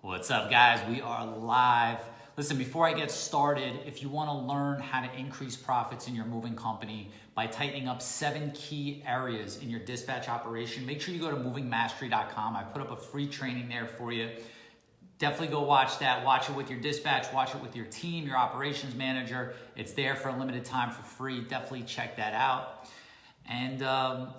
What's up, guys? We are live. Listen, before I get started, if you want to learn how to increase profits in your moving company by tightening up 7 key areas in your dispatch operation, make sure you go to movingmastery.com. I put up a free training there for you. Definitely go watch that. Watch it with your dispatch. Watch it with your team, your operations manager. It's there for a limited time for free. Definitely check that out. And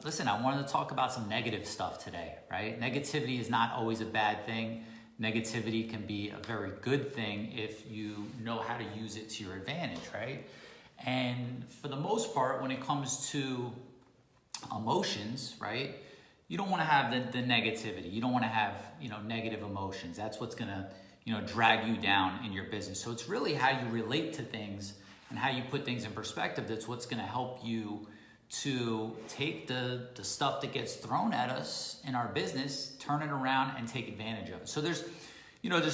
listen, I wanted to talk about some negative stuff today, right? Negativity is not always a bad thing. Negativity can be a very good thing if you know how to use it to your advantage, right? And for the most part, when it comes to emotions, right, you don't want to have the negativity. You don't want to have, negative emotions. That's what's going to, drag you down in your business. So it's really how you relate to things and how you put things in perspective that's what's going to help you to take the stuff that gets thrown at us in our business, turn it around and take advantage of it. So there's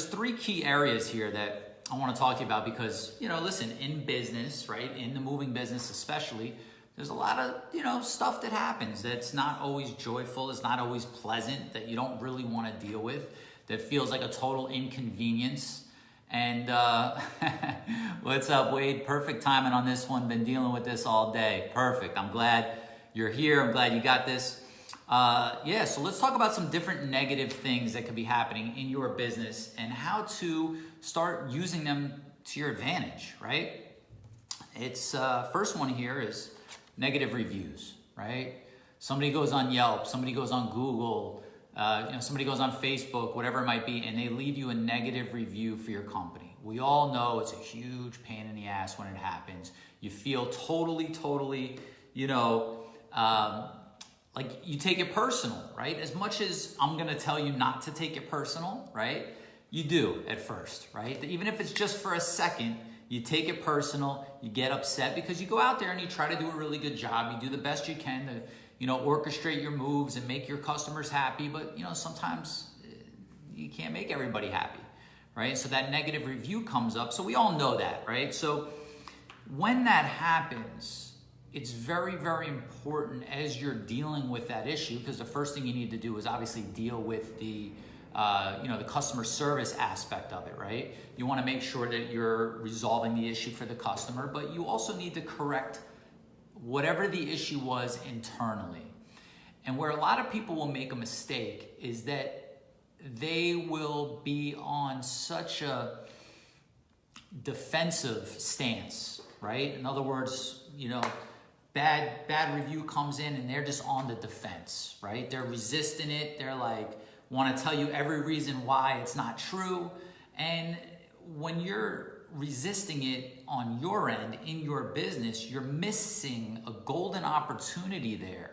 3 key areas here that I want to talk to you about because, listen, in business, right, in the moving business especially, there's a lot of, stuff that happens that's not always joyful, it's not always pleasant, that you don't really want to deal with, that feels like a total inconvenience. And what's up, Wade? Perfect timing on this one. Been dealing with this all day. Perfect. I'm glad you're here. I'm glad you got this. So let's talk about some different negative things that could be happening in your business and how to start using them to your advantage, right? It's first one here is negative reviews, right? Somebody goes on Yelp, somebody goes on Google, somebody goes on Facebook, whatever it might be, and they leave you a negative review for your company. We all know it's a huge pain in the ass when it happens. You feel totally, like you take it personal, right? As much as I'm gonna tell you not to take it personal, right? You do at first, right? Even if it's just for a second, you take it personal, you get upset because you go out there and you try to do a really good job. You do the best you can to orchestrate your moves and make your customers happy, but sometimes you can't make everybody happy, right? So that negative review comes up. So we all know that, right? So when that happens, it's very, very important as you're dealing with that issue, because the first thing you need to do is obviously deal with the customer service aspect of it, right? You want to make sure that you're resolving the issue for the customer, but you also need to correct whatever the issue was internally. And where a lot of people will make a mistake is that they will be on such a defensive stance, right? In other words, bad review comes in and they're just on the defense, right? They're resisting it. They're like, want to tell you every reason why it's not true. And when you're resisting it on your end in your business, you're missing a golden opportunity there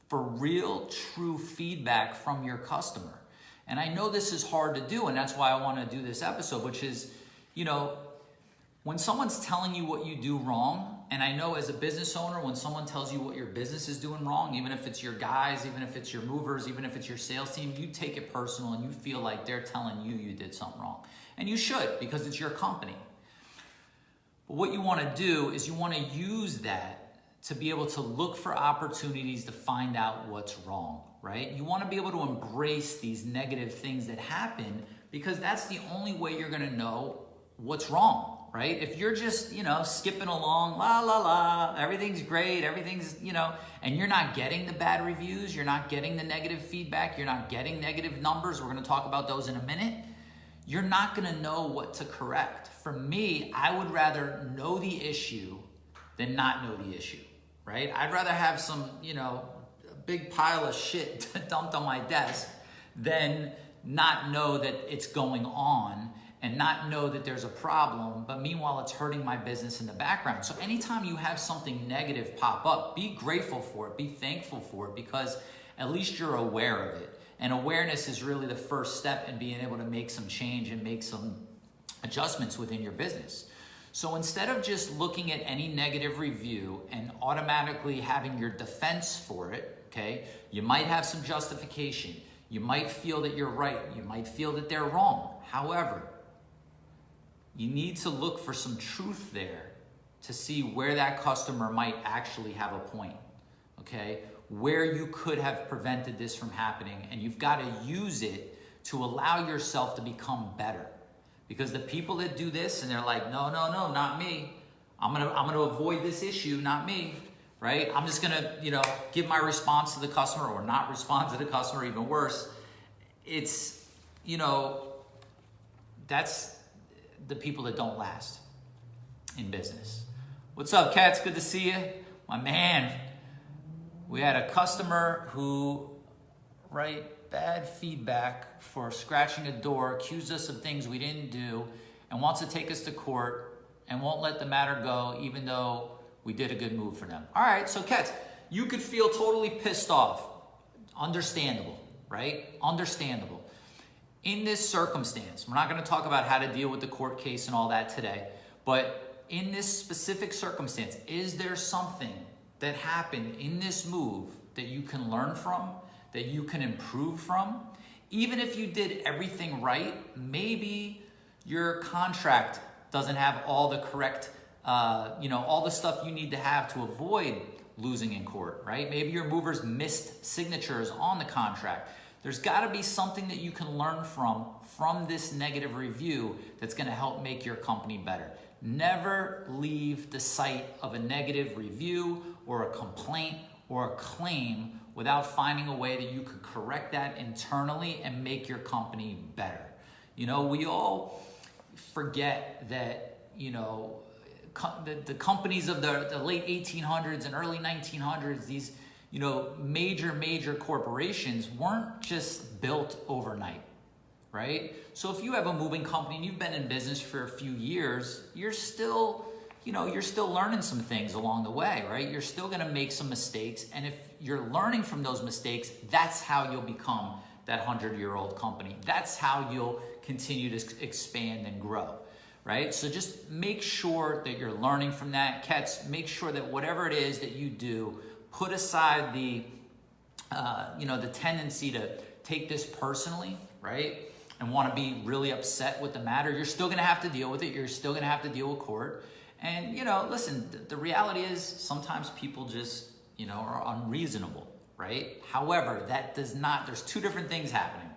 for real, true feedback from your customer. And I know this is hard to do, and that's why I want to do this episode, which is, when someone's telling you what you do wrong, and I know as a business owner, when someone tells you what your business is doing wrong, even if it's your guys, even if it's your movers, even if it's your sales team, you take it personal and you feel like they're telling you did something wrong. And you should, because it's your company. But what you want to do is you want to use that to be able to look for opportunities to find out what's wrong, right? You want to be able to embrace these negative things that happen because that's the only way you're going to know what's wrong, right? If you're just, skipping along, la, la, la, everything's great, everything's, and you're not getting the bad reviews, you're not getting the negative feedback, you're not getting negative numbers, we're going to talk about those in a minute, you're not going to know what to correct. For me, I would rather know the issue than not know the issue, right? I'd rather have some, a big pile of shit dumped on my desk than not know that it's going on and not know that there's a problem, but meanwhile it's hurting my business in the background. So anytime you have something negative pop up, be grateful for it, be thankful for it, because at least you're aware of it. And awareness is really the first step in being able to make some change and make some adjustments within your business. So instead of just looking at any negative review and automatically having your defense for it, okay, you might have some justification. You might feel that you're right. You might feel that they're wrong. However, you need to look for some truth there to see where that customer might actually have a point, okay? Where you could have prevented this from happening, and you've got to use it to allow yourself to become better. Because the people that do this and they're like, no, no, no, not me. I'm gonna avoid this issue, not me, right? I'm just gonna, give my response to the customer or not respond to the customer, even worse. It's, that's the people that don't last in business. What's up, Cats? Good to see you. My man, we had a customer who, bad feedback for scratching a door, accused us of things we didn't do, and wants to take us to court and won't let the matter go even though we did a good move for them. All right, so Cats, you could feel totally pissed off. Understandable, right? Understandable. In this circumstance, we're not going to talk about how to deal with the court case and all that today, but in this specific circumstance, is there something that happened in this move that you can learn from, that you can improve from? Even if you did everything right, maybe your contract doesn't have all the correct, all the stuff you need to have to avoid losing in court, right? Maybe your movers missed signatures on the contract. There's got to be something that you can learn from this negative review that's going to help make your company better. Never leave the site of a negative review or a complaint or a claim without finding a way that you could correct that internally and make your company better. We all forget that, the companies of the late 1800s and early 1900s, these, major corporations weren't just built overnight, right? So if you have a moving company and you've been in business for a few years, you're still learning some things along the way, right? You're still gonna make some mistakes. And if you're learning from those mistakes, that's how you'll become that 100-year-old company. That's how you'll continue to expand and grow, right? So just make sure that you're learning from that. Cats, make sure that whatever it is that you do, put aside the tendency to take this personally, right? And want to be really upset with the matter. You're still going to have to deal with it. You're still going to have to deal with court. And, listen, the reality is sometimes people just, are unreasonable, right? However, there's two different things happening.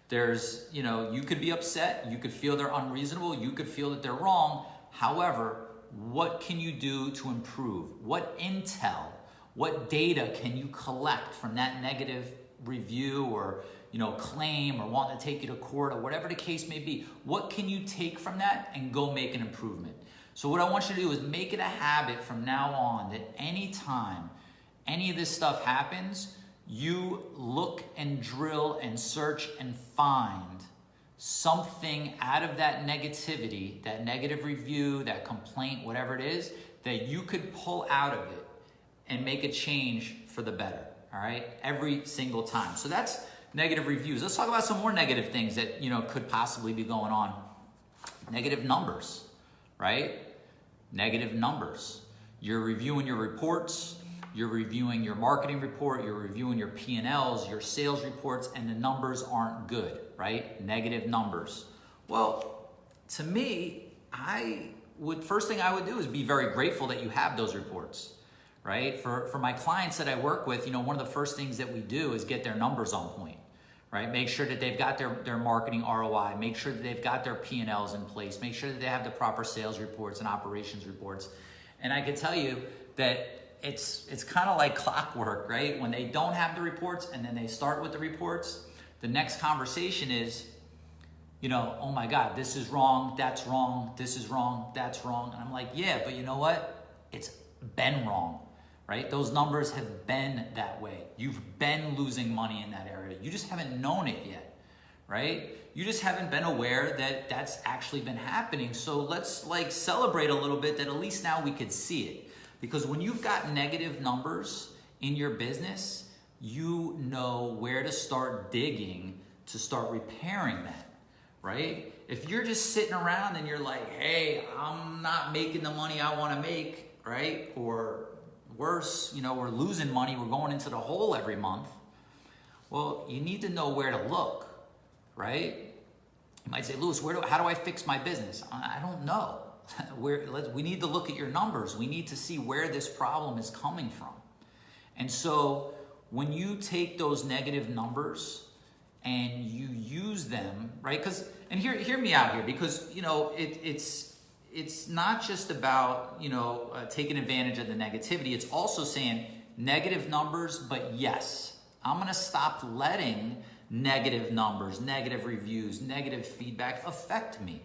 There's, you could be upset. You could feel they're unreasonable. You could feel that they're wrong. However, what can you do to improve? What intel, what data can you collect from that negative review or, claim or wanting to take you to court or whatever the case may be? What can you take from that and go make an improvement? So what I want you to do is make it a habit from now on that anytime any of this stuff happens, you look and drill and search and find something out of that negativity, that negative review, that complaint, whatever it is, that you could pull out of it and make a change for the better, all right? Every single time. So that's negative reviews. Let's talk about some more negative things that, could possibly be going on. Negative numbers, right? Negative numbers. You're reviewing your reports, you're reviewing your marketing report, you're reviewing your P&Ls, your sales reports, and the numbers aren't good, right? Negative numbers. Well, to me, first thing I would do is be very grateful that you have those reports, right? For my clients that I work with, one of the first things that we do is get their numbers on point, right? Make sure that they've got their marketing ROI, make sure that they've got their P&Ls in place, make sure that they have the proper sales reports and operations reports. And I can tell you that it's kind of like clockwork, right? When they don't have the reports and then they start with the reports, the next conversation is, oh my God, this is wrong, that's wrong, this is wrong, that's wrong. And I'm like, yeah, but you know what? It's been wrong, right? Those numbers have been that way. You've been losing money in that area. You just haven't known it yet, right? You just haven't been aware that that's actually been happening. So let's celebrate a little bit that at least now we could see it. Because when you've got negative numbers in your business, you know where to start digging to start repairing that, right? If you're just sitting around and you're like, hey, I'm not making the money I want to make, right? Or worse, we're losing money, we're going into the hole every month. Well, you need to know where to look, right? You might say, Louis, how do I fix my business? I don't know. We need to look at your numbers. We need to see where this problem is coming from. And so when you take those negative numbers and you use them, right? Because, and hear me out here, because, you know, it's not just about, you know, taking advantage of the negativity. It's also saying negative numbers, but yes, I'm going to stop letting negative numbers, negative reviews, negative feedback affect me.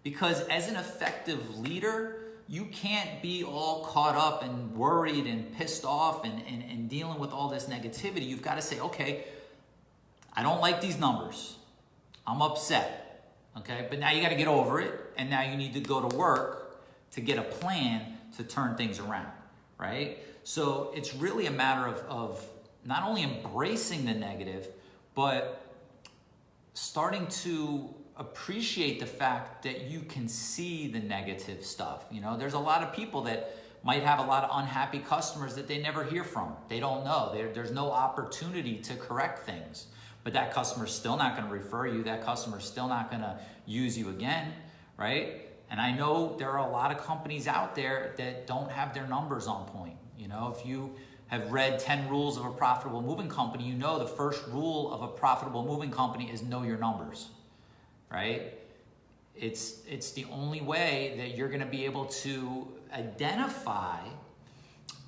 Because as an effective leader, you can't be all caught up and worried and pissed off and dealing with all this negativity. You've got to say, okay, I don't like these numbers. I'm upset. Okay, but now you got to get over it, and now you need to go to work to get a plan to turn things around, right? So it's really a matter of not only embracing the negative, but starting to appreciate the fact that you can see the negative stuff. You know, there's a lot of people that might have a lot of unhappy customers that they never hear from. They don't know. There's no opportunity to correct things. But that customer's still not going to refer you. That customer's still not going to use you again, right? And I know there are a lot of companies out there that don't have their numbers on point. You know, if you have read 10 rules of a profitable moving company, you know the first rule of a profitable moving company is know your numbers, right? It's the only way that you're going to be able to identify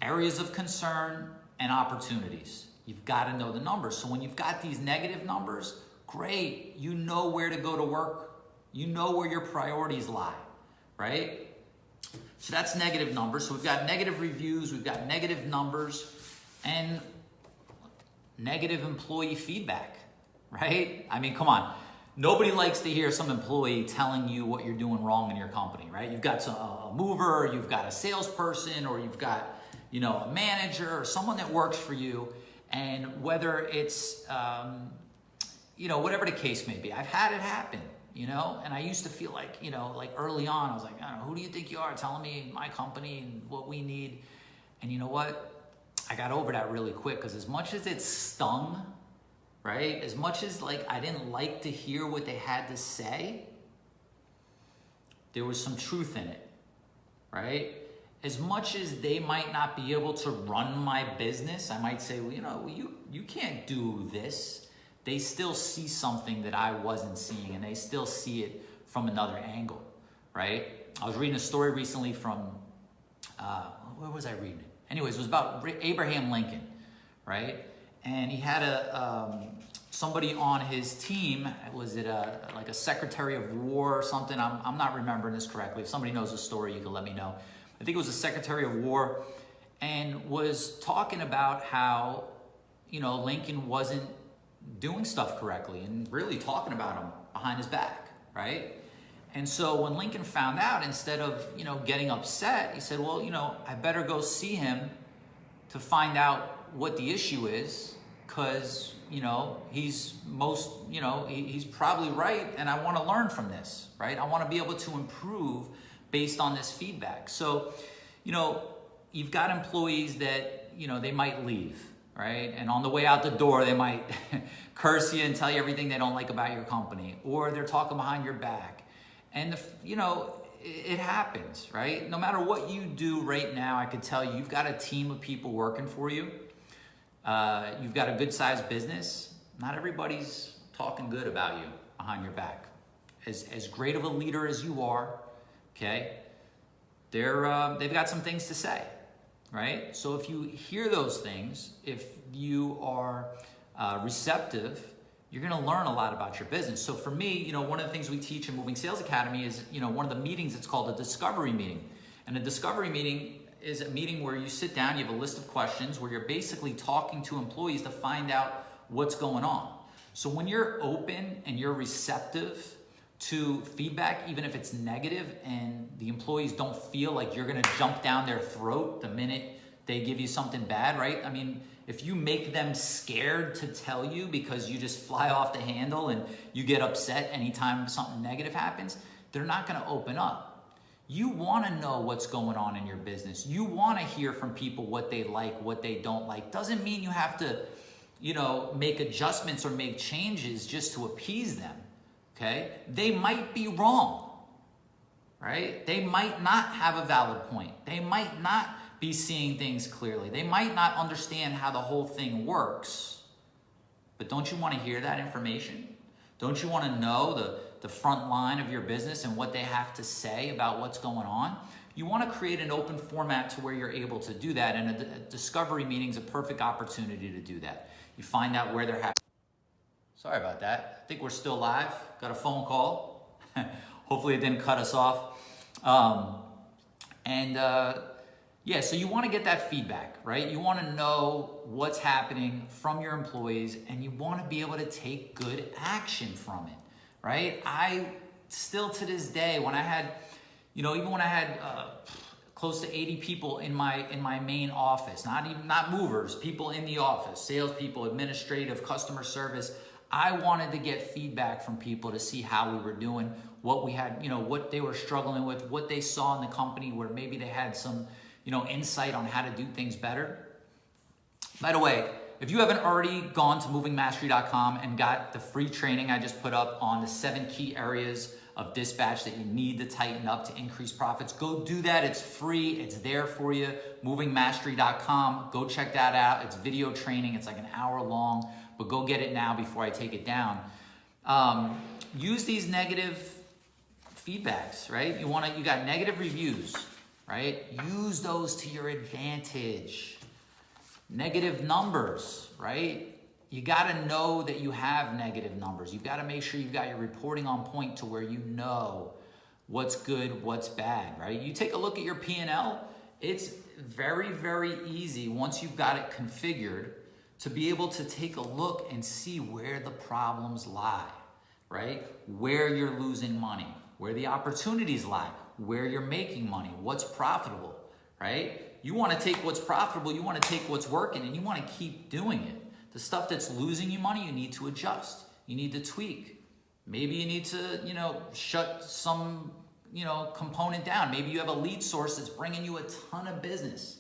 areas of concern and opportunities. You've got to know the numbers. So when you've got these negative numbers, great. You know where to go to work. You know where your priorities lie, right? So that's negative numbers. So we've got negative reviews, we've got negative numbers, and negative employee feedback, right? I mean, come on. Nobody likes to hear some employee telling you what you're doing wrong in your company, right? You've got a mover, you've got a salesperson, or you've got, you know, a manager or someone that works for you. And whether it's, you know, whatever the case may be, I've had it happen, you know, and I used to feel like, you know, like early on, I was like, I don't know, who do you think you are telling me my company and what we need? And you know what? I got over that really quick, because as much as it stung, right? As much as like I didn't like to hear what they had to say, there was some truth in it, right? As much as they might not be able to run my business, I might say, well, you know, you can't do this. They still see something that I wasn't seeing, and they still see it from another angle, right? I was reading a story recently from, where was I reading it? Anyways, it was about Abraham Lincoln, right? And he had somebody on his team. Was it like a Secretary of War or something? I'm not remembering this correctly. If somebody knows the story, you can let me know. I think it was a Secretary of War, and was talking about how, you know, Lincoln wasn't doing stuff correctly, and really talking about him behind his back, right? And so when Lincoln found out, instead of, you know, getting upset, he said, well, you know, I better go see him to find out what the issue is, because, you know, he's probably right, and I want to learn from this, right? I want to be able to improve based on this feedback. So, you know, you've got employees that, you know, they might leave, right? And on the way out the door, they might curse you and tell you everything they don't like about your company, or they're talking behind your back. And, you know, it happens, right? No matter what you do right now, I could tell you, you've got a team of people working for you. You've got a good-sized business. Not everybody's talking good about you behind your back. As great of a leader as you are, okay, they've got some things to say, right? So if you hear those things, if you are receptive, you're going to learn a lot about your business. So for me, you know, one of the things we teach in Moving Sales Academy is, you know, one of the meetings, it's called a discovery meeting. And a discovery meeting is a meeting where you sit down, you have a list of questions where you're basically talking to employees to find out what's going on. So when you're open and you're receptive to feedback, even if it's negative, and the employees don't feel like you're going to jump down their throat the minute they give you something bad, right? I mean, if you make them scared to tell you because you just fly off the handle and you get upset anytime something negative happens, they're not going to open up. You want to know what's going on in your business. You want to hear from people what they like, what they don't like. Doesn't mean you have to, you know, make adjustments or make changes just to appease them, okay? They might be wrong, right? They might not have a valid point. They might not be seeing things clearly. They might not understand how the whole thing works, but don't you want to hear that information? Don't you want to know the front line of your business and what they have to say about what's going on? You want to create an open format to where you're able to do that, and a discovery meeting is a perfect opportunity to do that. You find out where they're having. Sorry about that. I think we're still live. Got a phone call. Hopefully it didn't cut us off. Yeah, so you want to get that feedback, right? You want to know what's happening from your employees, and you want to be able to take good action from it, right? I still to this day, when I had, even when I had close to 80 people in my main office, not movers, people in the office, salespeople, administrative, customer service, I wanted to get feedback from people to see how we were doing, what we had, what they were struggling with, what they saw in the company where maybe they had some, insight on how to do things better. By the way, if you haven't already gone to movingmastery.com and got the free training I just put up on the 7 key areas of dispatch that you need to tighten up to increase profits, go do that. It's free. It's there for you. Movingmastery.com. Go check that out. It's video training. It's like an hour long, but go get it now before I take it down. Use these negative feedbacks, right? You got negative reviews, right? Use those to your advantage. Negative numbers, right? You got to know that you have negative numbers. You've got to make sure you've got your reporting on point to where you know what's good, what's bad, right? You take a look at your P&L. It's very, very easy once you've got it configured to be able to take a look and see where the problems lie, right? Where you're losing money, where the opportunities lie, where you're making money, what's profitable, right? You want to take what's profitable, you want to take what's working, and you want to keep doing it. The stuff that's losing you money, you need to adjust. You need to tweak. Maybe you need to, shut some, component down. Maybe you have a lead source that's bringing you a ton of business.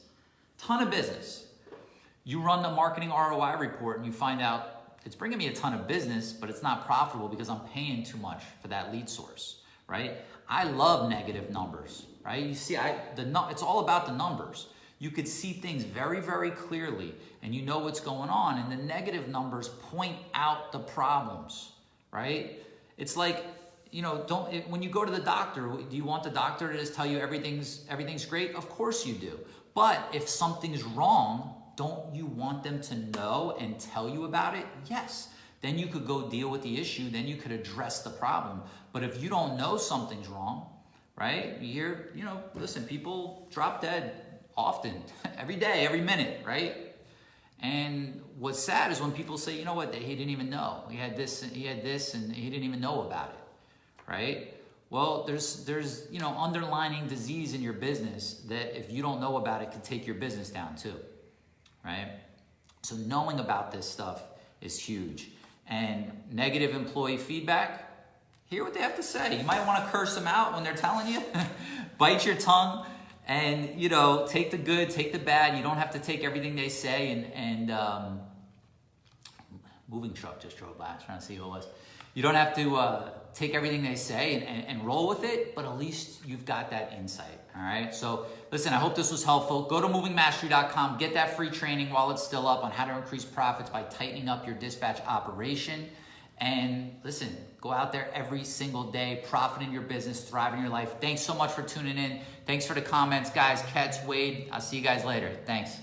You run the marketing ROI report and you find out it's bringing me a ton of business, but it's not profitable because I'm paying too much for that lead source, right? I love negative numbers, right? You see, it's all about the numbers. You could see things very, very clearly and you know what's going on, and the negative numbers point out the problems, right? It's like, when you go to the doctor, do you want the doctor to just tell you everything's great? Of course you do. But if something's wrong, don't you want them to know and tell you about it? Yes. Then you could go deal with the issue. Then you could address the problem. But if you don't know something's wrong, right? You hear, listen, people drop dead often, every day, every minute, right? And what's sad is when people say, you know what, he didn't even know. He had this, and he didn't even know about it, right? Well, there's underlying disease in your business that if you don't know about it, can take your business down too, right? So knowing about this stuff is huge. And negative employee feedback, hear what they have to say. You might want to curse them out when they're telling you. Bite your tongue and, take the good, take the bad. You don't have to take everything they say. And moving truck just drove by. I was trying to see who it was. You don't have to take everything they say and roll with it, but at least you've got that insight, all right? So listen, I hope this was helpful. Go to movingmastery.com, get that free training while it's still up on how to increase profits by tightening up your dispatch operation. And listen, go out there every single day, profiting your business, thriving your life. Thanks so much for tuning in. Thanks for the comments, guys. Ketz, Wade, I'll see you guys later. Thanks.